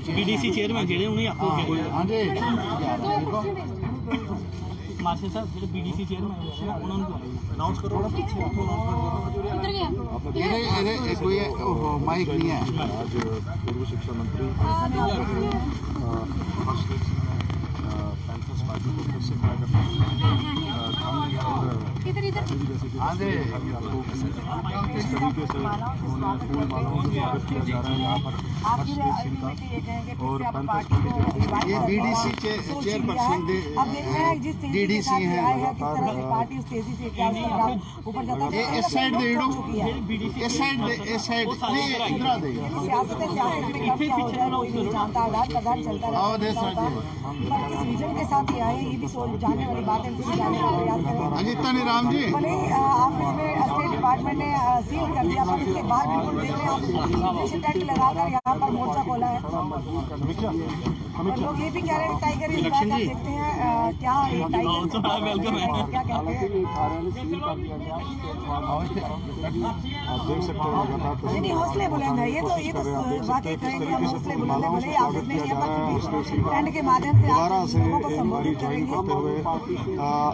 BDC chairman जेडे उन्हें आपको हां जी मार्शल साहब जेडे बीडीसी चेयरमैन है उन्होंने अनाउंस करो थोड़ा पीछे किधर गया ये कोई माइक नहीं है। आज पूर्व शिक्षा मंत्री पैंथर्स पार्टी को फिर से खड़ा करना इधर इधर हाँ जी इस तरीके से उन्होंने फूल मालाओं से स्वागत किया जा रहा है यहाँ पर और पैंथर्स पार्टी ये बीडीसी चेयरपर्सन डीडीसी है ये इस साइड दे इस साइड इधर दे आओ दे के साथ ही आए ये भी जानने वाली बात है। अजीता राम जी स्टेट डिपार्टमेंट ने सील कर दिया पर इसके बाद बिल्कुल देख रहे हैं आप टेंट लगाकर यहाँ पर मोर्चा खोला है। लोग ये भी कह रहे हैं टाइगर इस बात देखते हैं क्या टाइगर क्या कहते हैं नहीं हौसले बुलंद है ये तो वाकई कहेंगे हम हौसले बुलंद है भले आप इसमें टेंट के माध्यम से लोगों को संबोधित करेंगे।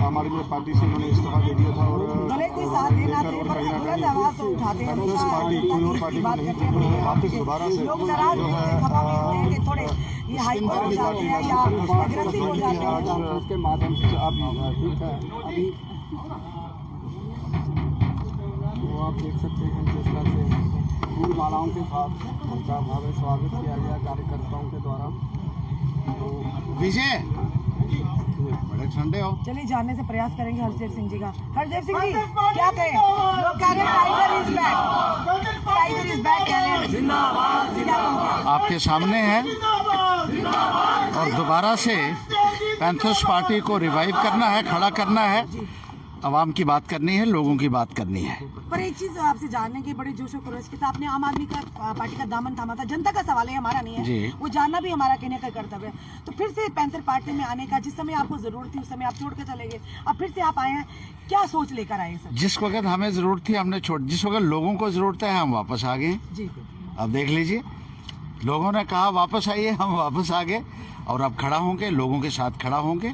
हमारी पार्टी से उन्होंने इस्तीफा दे दिया था और भले कोई साथ देना थे पर बुलंद आवाज तो उठाते हैं पार्टी कोई और पार्टी बात करते हैं वापस दोबारा से लोग नाराज होते हैं थोड़े ये हाइपर हो जाते हैं या एग्रेसिव हो जाते हैं उसके माध्यम से आप ठीक है अभी वो आप देख सकते हैं जिस तरह से फूल मालाओं के साथ उनका भव्य स्वागत किया गया कार्यकर्ताओं के द्वारा। तो विजय बड़े ठंडे हो चलिए जानने से प्रयास करेंगे हरदेव सिंह जी का। हरदेव सिंह जी क्या कहें लोग कह रहे हैं टाइगर इज बैक कह रहे हैं जिंदाबाद आपके सामने है और दोबारा से पैंथर्स पार्टी को रिवाइव करना है खड़ा करना है आवाम की बात करनी है लोगों की बात करनी है। पर एक चीज आपसे जानने की बड़े जोशो खरोश के साथ आपने आम आदमी का पार्टी का दामन थामा था जनता का सवाल है हमारा नहीं है वो जानना भी हमारा कहने का कर्तव्य है। तो फिर से पैंथर पार्टी में आने का जिस समय आपको जरूरत थी उस समय आप छोड़ के चले गए अब फिर से आप आए हैं क्या सोच लेकर आए सर? जिस वक्त हमें जरूरत थी हमने छोड़ जिस वक्त लोगों को जरूरत है हम वापस आ गए जी। अब देख लीजिए लोगों ने कहा वापस आइए हम वापस आ गए और अब खड़ा होंगे लोगों के साथ खड़ा होंगे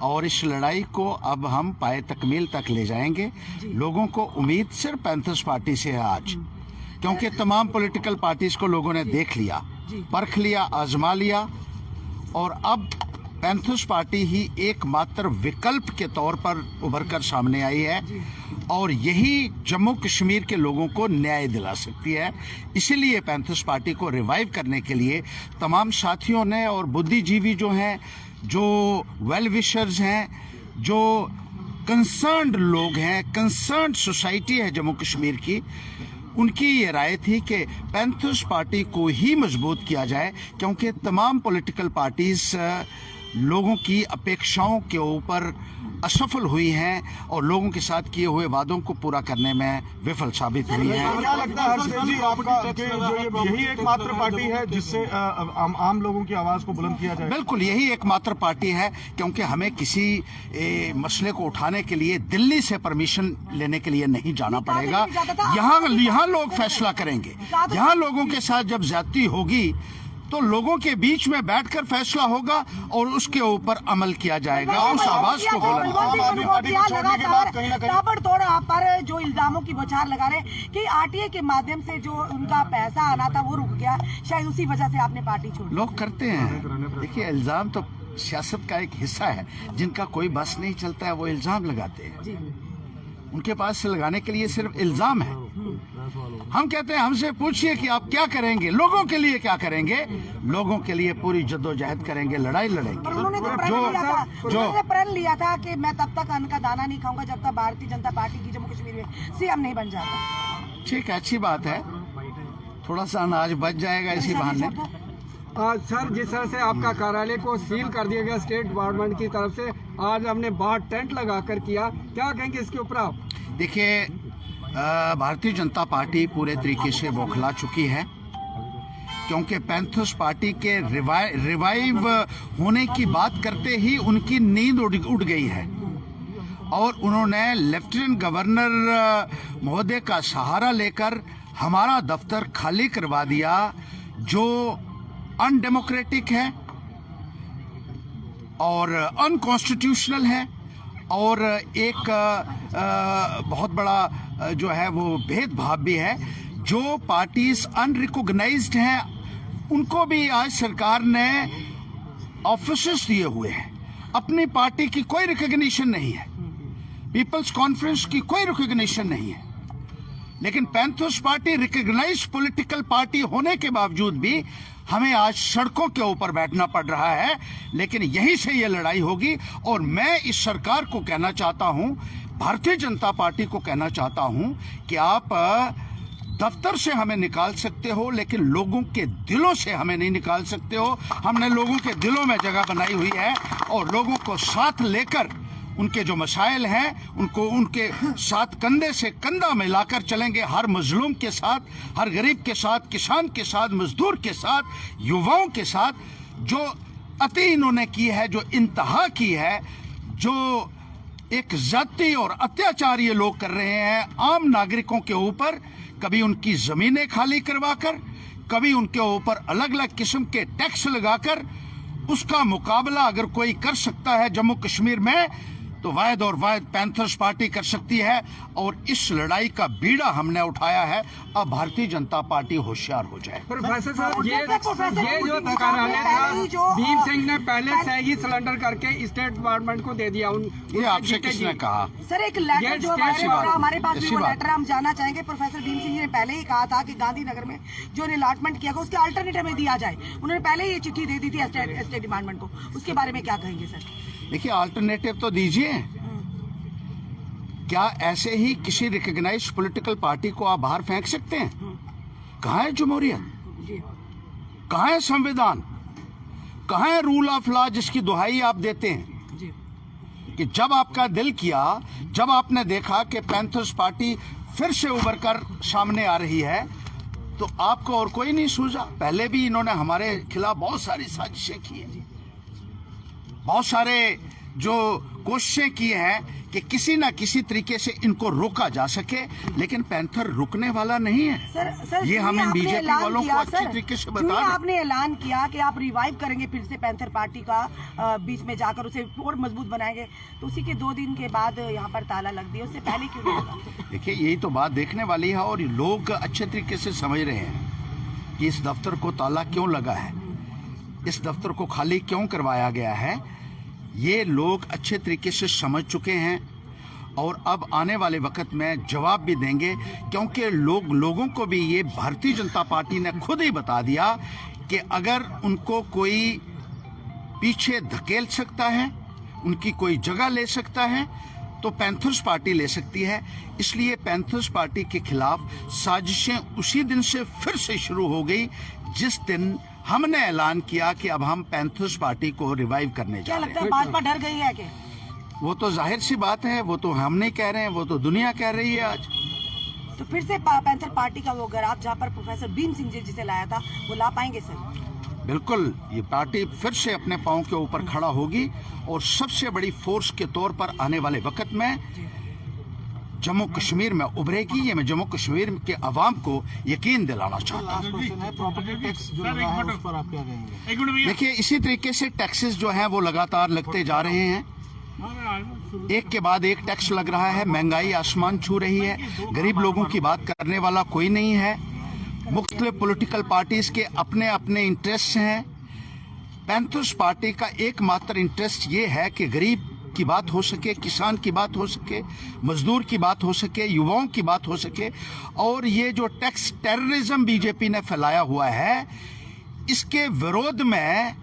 और इस लड़ाई को अब हम पाए तकमील तक ले जाएंगे। लोगों को उम्मीद सिर्फ पैंथर्स पार्टी से है आज क्योंकि तमाम पॉलिटिकल पार्टीज को लोगों ने देख लिया परख लिया आजमा लिया और अब पैंथर्स पार्टी ही एकमात्र विकल्प के तौर पर उभर कर सामने आई है और यही जम्मू कश्मीर के लोगों को न्याय दिला सकती है। इसीलिए पैंथर्स पार्टी को रिवाइव करने के लिए तमाम साथियों ने और बुद्धिजीवी जो हैं जो वेल विशर्स हैं जो कंसर्न्ड लोग हैं कंसर्न्ड सोसाइटी है जम्मू कश्मीर की उनकी ये राय थी कि पैंथर्स पार्टी को ही मजबूत किया जाए क्योंकि तमाम पॉलिटिकल पार्टीज लोगों की अपेक्षाओं के ऊपर असफल हुई हैं और लोगों के साथ किए हुए वादों को पूरा करने में विफल साबित हुई हैं। क्या लगता है हर्षदेव जी आपका कि यही एकमात्र पार्टी है जिससे आम लोगों की आवाज को बुलंद किया जाए? बिल्कुल यही एकमात्र पार्टी है क्योंकि हमें किसी मसले को उठाने के लिए दिल्ली से परमिशन लेने के लिए नहीं जाना पड़ेगा। यहाँ लोग फैसला करेंगे। यहाँ लोगों के साथ जब ज्यादती होगी तो लोगों के बीच में बैठकर फैसला होगा और उसके ऊपर अमल किया जाएगा। उस आवाज को बुलंद ताबड़तोड़ आप पर जो इल्जामों की बौछार लगा रहे कि आरटीए के माध्यम से जो उनका पैसा आना था वो रुक गया, शायद उसी वजह से आपने पार्टी छोड़ी। लोग करते हैं, देखिए इल्जाम तो सियासत का एक हिस्सा है। जिनका कोई बस नहीं चलता है वो इल्जाम लगाते हैं, उनके पास से लगाने के लिए सिर्फ इल्जाम है। हम कहते हैं हमसे पूछिए कि आप क्या करेंगे, लोगों के लिए क्या करेंगे। लोगों के लिए पूरी जद्दोजहद करेंगे, लड़ाई लड़ेंगे। उन्होंने तो प्रण लिया था कि मैं तब तक अन्न का दाना नहीं खाऊंगा जब तक भारतीय जनता पार्टी की जम्मू कश्मीर में सीएम नहीं बन जाता। ठीक है, अच्छी बात है, थोड़ा सा अनाज बच जाएगा इसी बहाने। सर, जिस तरह से आपका कार्यालय को सील कर दिया गया स्टेट डिपार्टमेंट की तरफ से, आज हमने बाहर टेंट लगाकर किया, क्या कहेंगे इसके ऊपर आप? देखिए, भारतीय जनता पार्टी पूरे तरीके से बौखला चुकी है, क्योंकि पैंथर्स पार्टी के रिवाइव होने की बात करते ही उनकी नींद उड़ गई है और उन्होंने लेफ्टिनेंट गवर्नर महोदय का सहारा लेकर हमारा दफ्तर खाली करवा दिया, जो अनडेमोक्रेटिक है और अनकॉन्स्टिट्यूशनल है और एक बहुत बड़ा जो है वो भेदभाव भी है। जो पार्टीज अनरिकॉग्नाइज्ड हैं उनको भी आज सरकार ने ऑफिसेस दिए हुए हैं। अपनी पार्टी की कोई रिकॉग्निशन नहीं है, पीपल्स कॉन्फ्रेंस की कोई रिकॉग्निशन नहीं है, लेकिन Panthers party recognised political party होने के बावजूद भी हमें आज सड़कों के ऊपर बैठना पड़ रहा है। लेकिन यहीं से ये लड़ाई होगी और मैं इस सरकार को कहना चाहता हूं, भारतीय जनता पार्टी को कहना चाहता हूं कि आप दफ्तर से हमें निकाल सकते हो लेकिन लोगों के दिलों से हमें नहीं निकाल सकते हो। हमने लोगों के दिलों में जगह बनाई हुई है और लोगों को साथ लेकर उनके जो मसाइल हैं उनको उनके साथ कंधे से कंधा मिलाकर चलेंगे। हर मजलूम के साथ, हर गरीब के साथ, किसान के साथ, मजदूर के साथ, युवाओं के साथ। जो अति इन्होंने की है, जो इंतहा की है, जो एक जाति और अत्याचार ये लोग कर रहे हैं आम नागरिकों के ऊपर, कभी उनकी जमीनें खाली करवाकर, कभी उनके ऊपर अलग अलग किस्म के टैक्स लगाकर, उसका मुकाबला अगर कोई कर सकता है जम्मू कश्मीर में तो वाहिद और वाहिद पैंथर्स पार्टी कर सकती है। और इस लड़ाई का बीड़ा हमने उठाया है, अब भारतीय जनता पार्टी होशियार हो जाए। प्रोफेसर साहब, ये जो कार्यालय था भीम सिंह ने पहले से ही सिलेंडर करके स्टेट डिपार्टमेंट को दे दिया। ये आपसे किसने कहा? सर, एक लेटर जो हमारे पास भी वो लेटर हम जानना चाहेंगे। प्रोफेसर भीम सिंह ने पहले ही कहा था कि गांधीनगर में जो अलॉटमेंट किया गया उसके अल्टरनेटिव में दिया जाए। उन्होंने पहले ही ये चिट्ठी दे दी थी स्टेट डिपार्टमेंट को, उसके बारे में क्या कहेंगे सर? देखिए, अल्टरनेटिव तो दीजिए। क्या ऐसे ही किसी रिकॉग्नाइज्ड पॉलिटिकल पार्टी को आप बाहर फेंक सकते हैं? कहाँ है जमहूरियत? कहाँ है संविधान? कहाँ है रूल ऑफ लॉ जिसकी दुहाई आप देते हैं? कि जब आपका दिल किया, जब आपने देखा कि पैंथर्स पार्टी फिर से उभर कर सामने आ रही है, तो आपको और कोई नहीं सूझा। पहले भी इन्होंने हमारे खिलाफ बहुत सारी साजिशें की हैं, बहुत सारे जो कोशिशें की हैं कि किसी ना किसी तरीके से इनको रोका जा सके, लेकिन पैंथर रुकने वाला नहीं है। सर, ये हमें बीजेपी वालों को अच्छी तरीके से बता दें। आपने ऐलान किया कि आप रिवाइव करेंगे फिर से पैंथर पार्टी का, बीच में जाकर उसे और मजबूत बनाएंगे, तो उसी के 2 दिन के बाद यहाँ पर ताला लग दिया, उससे पहले क्यों नहीं लगा? देखिए, यही तो बात देखने वाली है और लोग अच्छे तरीके से समझ रहे हैं कि इस दफ्तर को ताला क्यों लगा है, इस दफ्तर को खाली क्यों करवाया गया है। ये लोग अच्छे तरीके से समझ चुके हैं और अब आने वाले वक्त में जवाब भी देंगे, क्योंकि लोगों को भी ये भारतीय जनता पार्टी ने खुद ही बता दिया कि अगर उनको कोई पीछे धकेल सकता है, उनकी कोई जगह ले सकता है, तो पैंथर्स पार्टी ले सकती है। इसलिए पैंथर्स पार्टी के खिलाफ साजिशें उसी दिन से फिर से शुरू हो गई जिस दिन हमने ऐलान किया कि अब हम पैंथर्स पार्टी को रिवाइव करने जा रहे हैं। क्या लगता है भाजपा डर गई है क्या? वो तो जाहिर सी बात है, वो तो हम नहीं कह रहे हैं, वो तो दुनिया कह रही है आज। तो फिर से पैंथर पार्टी का वो ग्राफ जहाँ पर प्रोफेसर भीम सिंह जी जिसे लाया था वो ला पाएंगे सर? बिल्कुल, ये पार्टी फिर से अपने पांव के ऊपर खड़ा होगी और सबसे बड़ी फोर्स के तौर पर आने वाले वक्त में जम्मू कश्मीर में उभरेगी। ये मैं जम्मू कश्मीर के अवाम को यकीन दिलाना चाहता हूँ। प्रॉपर्टी टैक्स जो लगा है उस पर आप क्या कहेंगे? देखिए, इसी तरीके से टैक्सेस जो हैं वो लगातार लगते जा रहे हैं, एक के बाद एक टैक्स लग रहा है। महंगाई आसमान छू रही है, गरीब लोगों की बात करने वाला कोई नहीं है। मुख्तलिफ पॉलिटिकल पार्टीज के अपने अपने इंटरेस्ट हैं। पैंथर्स पार्टी का एकमात्र इंटरेस्ट ये है कि गरीब की बात हो सके, किसान की बात हो सके, मजदूर की बात हो सके, युवाओं की बात हो सके। और ये जो टैक्स टेररिज्म बीजेपी ने फैलाया हुआ है, इसके विरोध में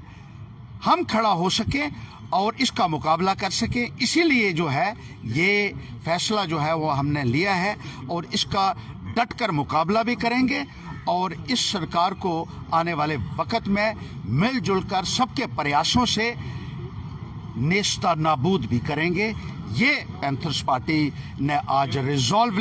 हम खड़ा हो सके और इसका मुकाबला कर सके। इसीलिए जो है ये फैसला जो है वो हमने लिया है और इसका डटकर मुकाबला भी करेंगे और इस सरकार को आने वाले वक्त में मिलजुल कर सबके प्रयासों से नेस्ता नाबूद भी करेंगे। ये पैंथर्स पार्टी ने आज रिजॉल्व